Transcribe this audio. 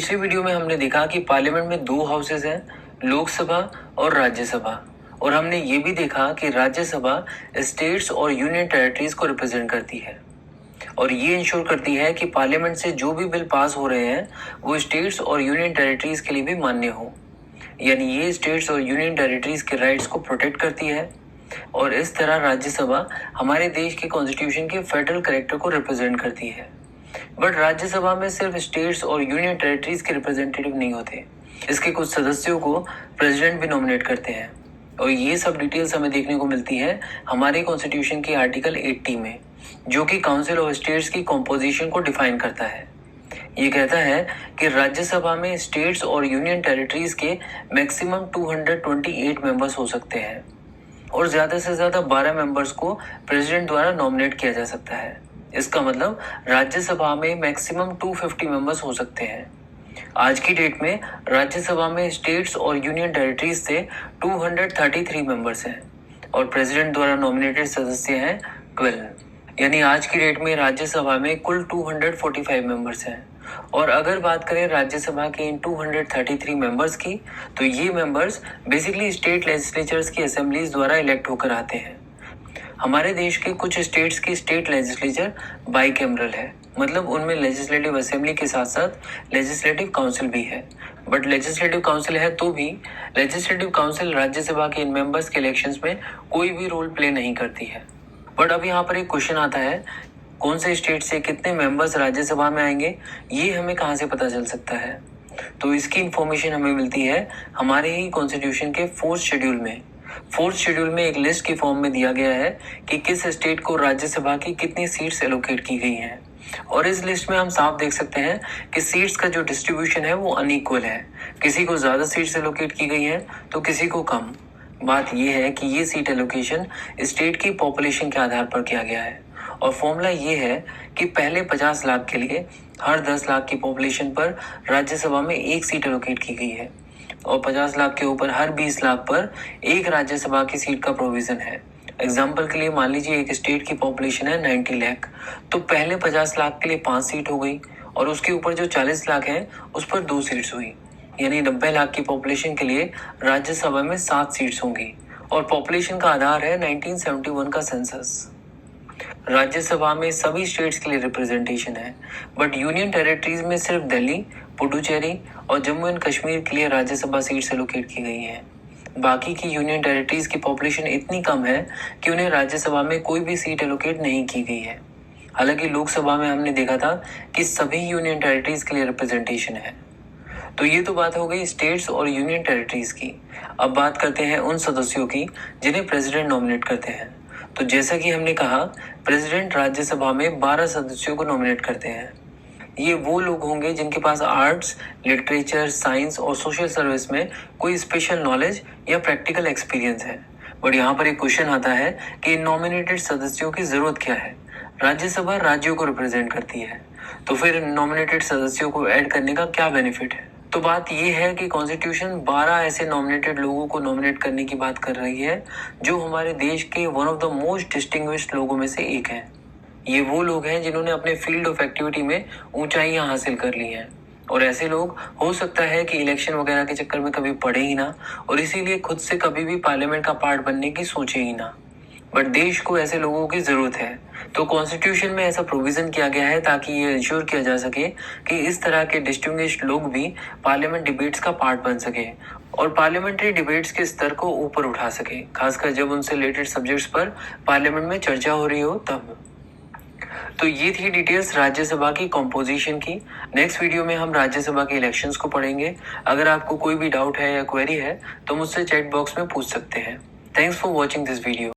पिछली वीडियो में हमने देखा कि पार्लियामेंट में दो हाउसेज हैं, लोकसभा और राज्यसभा। और हमने ये भी देखा कि राज्यसभा स्टेट्स और यूनियन टेरिटरीज को रिप्रेजेंट करती है और ये इंश्योर करती है कि पार्लियामेंट से जो भी बिल पास हो रहे हैं वो स्टेट्स और यूनियन टेरिटरीज के लिए भी मान्य हो। यानी ये स्टेट्स और यूनियन टेरिटरीज के राइट्स को प्रोटेक्ट करती है और इस तरह राज्यसभा हमारे देश के कॉन्स्टिट्यूशन के फेडरल कैरेक्टर को रिप्रेजेंट करती है। बट राज्यसभा में सिर्फ स्टेट्स और यूनियन टेरिटरीज के रिप्रेजेंटेटिव नहीं होते, इसके कुछ सदस्यों को प्रेसिडेंट भी नॉमिनेट करते हैं और ये सब डिटेल्स हमें देखने को मिलती है हमारे कॉन्स्टिट्यूशन के आर्टिकल 80 में, जो कि काउंसिल ऑफ स्टेट्स की कॉम्पोजिशन को डिफाइन करता है। ये कहता है कि राज्यसभा में स्टेट्स और यूनियन टेरिटरीज के मैक्सिमम 228 मेंबर्स हो सकते हैं और ज्यादा से ज्यादा 12 मेंबर्स को प्रेसिडेंट द्वारा नॉमिनेट किया जा सकता है। इसका मतलब राज्यसभा में मैक्सिमम 250 मेंबर्स हो सकते हैं। आज की डेट में राज्यसभा में स्टेट्स और यूनियन टेरिटरीज से 233 मेंबर्स हैं और प्रेसिडेंट द्वारा नॉमिनेटेड सदस्य हैं 12। यानी आज की डेट में राज्यसभा में कुल 245 मेंबर्स हैं। और अगर बात करें राज्यसभा के इन 233 मेंबर्स की, तो ये मेंबर्स बेसिकली स्टेट लेजिस्लेचर्स की असेंबलीज द्वारा इलेक्ट होकर आते हैं। हमारे देश के कुछ स्टेट्स की स्टेट लेजिस्लेचर बाइकैमरल है, मतलब उनमें लेजिस्लेटिव असेंबली के साथ साथ लेजिस्लेटिव काउंसिल भी है। बट लेजिस्लेटिव काउंसिल है तो भी लेजिस्लेटिव काउंसिल राज्यसभा के इन मेंबर्स के इलेक्शंस में कोई भी रोल प्ले नहीं करती है। बट अब यहाँ पर एक क्वेश्चन आता है, कौन से स्टेट से कितने मेंबर्स राज्यसभा में आएंगे, ये हमें कहाँ से पता चल सकता है? तो इसकी इंफॉर्मेशन हमें मिलती है हमारे ही कॉन्स्टिट्यूशन के 4th शेड्यूल में। 4th शेड्यूल में एक लिस्ट की फॉर्म में दिया गया है कि किस स्टेट को राज्यसभा की कितनी सीट्स एलोकेट की गई हैं। और इस लिस्ट में हम साफ देख सकते हैं कि सीट्स का जो डिस्ट्रीब्यूशन है वो अनइक्वल है, किसी को ज्यादा सीट्स एलोकेट की गई हैं तो किसी को कम। बात यह है कि ये सीट एलोकेशन स्टेट की पॉपुलेशन के आधार पर किया गया है और फॉर्मूला ये है कि पहले 50 लाख के लिए हर 10 लाख की पॉपुलेशन पर राज्यसभा में एक सीट एलोकेट की गई है और 50 लाख के ऊपर हर 20 लाख पर एक राज्यसभा की सीट का प्रोविजन है। एग्जाम्पल के लिए मान लीजिए एक स्टेट की पॉपुलेशन है 90 लाख, तो पहले 50 लाख के लिए 5 सीट हो गई और उसके ऊपर जो 40 लाख है उस पर 2 सीट्स हुई। यानी 90 लाख की पॉपुलेशन के लिए राज्यसभा में 7 सीट्स होंगी और पॉपुलेशन का आधार है 1971 का सेंसस। राज्यसभा में सभी स्टेट्स के लिए रिप्रेजेंटेशन है, बट यूनियन टेरिटरीज में सिर्फ दिल्ली, पुडुचेरी और जम्मू एंड कश्मीर के लिए राज्यसभा सीट्स एलोकेट की गई हैं। बाकी की यूनियन टेरिटरीज की पॉपुलेशन इतनी कम है कि उन्हें राज्यसभा में कोई भी सीट एलोकेट नहीं की गई है। हालांकि लोकसभा में हमने देखा था कि सभी यूनियन टेरिटरीज के लिए रिप्रेजेंटेशन है। तो ये तो बात हो गई स्टेट्स और यूनियन टेरिटरीज की। अब बात करते हैं उन सदस्यों की जिन्हें प्रेसिडेंट नॉमिनेट करते हैं। तो जैसा कि हमने कहा, प्रेसिडेंट राज्यसभा में 12 सदस्यों को नॉमिनेट करते हैं। ये वो लोग होंगे जिनके पास आर्ट्स, लिटरेचर, साइंस और सोशल सर्विस में कोई स्पेशल नॉलेज या प्रैक्टिकल एक्सपीरियंस है। बट यहाँ पर एक क्वेश्चन आता है कि नॉमिनेटेड सदस्यों की जरूरत क्या है? राज्यसभा राज्यों को रिप्रेजेंट करती है, तो फिर नॉमिनेटेड सदस्यों को ऐड करने का क्या बेनिफिट है? तो बात यह है कि कॉन्स्टिट्यूशन 12 ऐसे नॉमिनेटेड लोगों को नॉमिनेट करने की बात कर रही है जो हमारे देश के one of the most distinguished लोगों में से एक हैं। ये वो लोग हैं जिन्होंने अपने फील्ड ऑफ एक्टिविटी में ऊंचाइयां हासिल कर ली हैं और ऐसे लोग हो सकता है कि इलेक्शन वगैरह के चक्कर में कभी पड़े ही ना और इसीलिए खुद से कभी भी पार्लियामेंट का पार्ट बनने की सोचे ही ना। बट देश को ऐसे लोगों की जरूरत है, तो कॉन्स्टिट्यूशन में ऐसा प्रोविजन किया गया है ताकि ये इंश्योर किया जा सके कि इस तरह के डिस्टिंग्विश्ड लोग भी पार्लियामेंट डिबेट्स का पार्ट बन सके और पार्लियामेंट्री डिबेट्स के स्तर को ऊपर उठा सके, खासकर जब उनसे रिलेटेड सब्जेक्ट्स पर पार्लियामेंट में चर्चा हो रही हो तब। तो ये थी डिटेल्स राज्यसभा की कॉम्पोजिशन की। नेक्स्ट वीडियो में हम राज्यसभा के इलेक्शंस को पढ़ेंगे। अगर आपको कोई भी डाउट है या क्वेरी है तो मुझसे चैट बॉक्स में पूछ सकते हैं। Thanks for watching this video.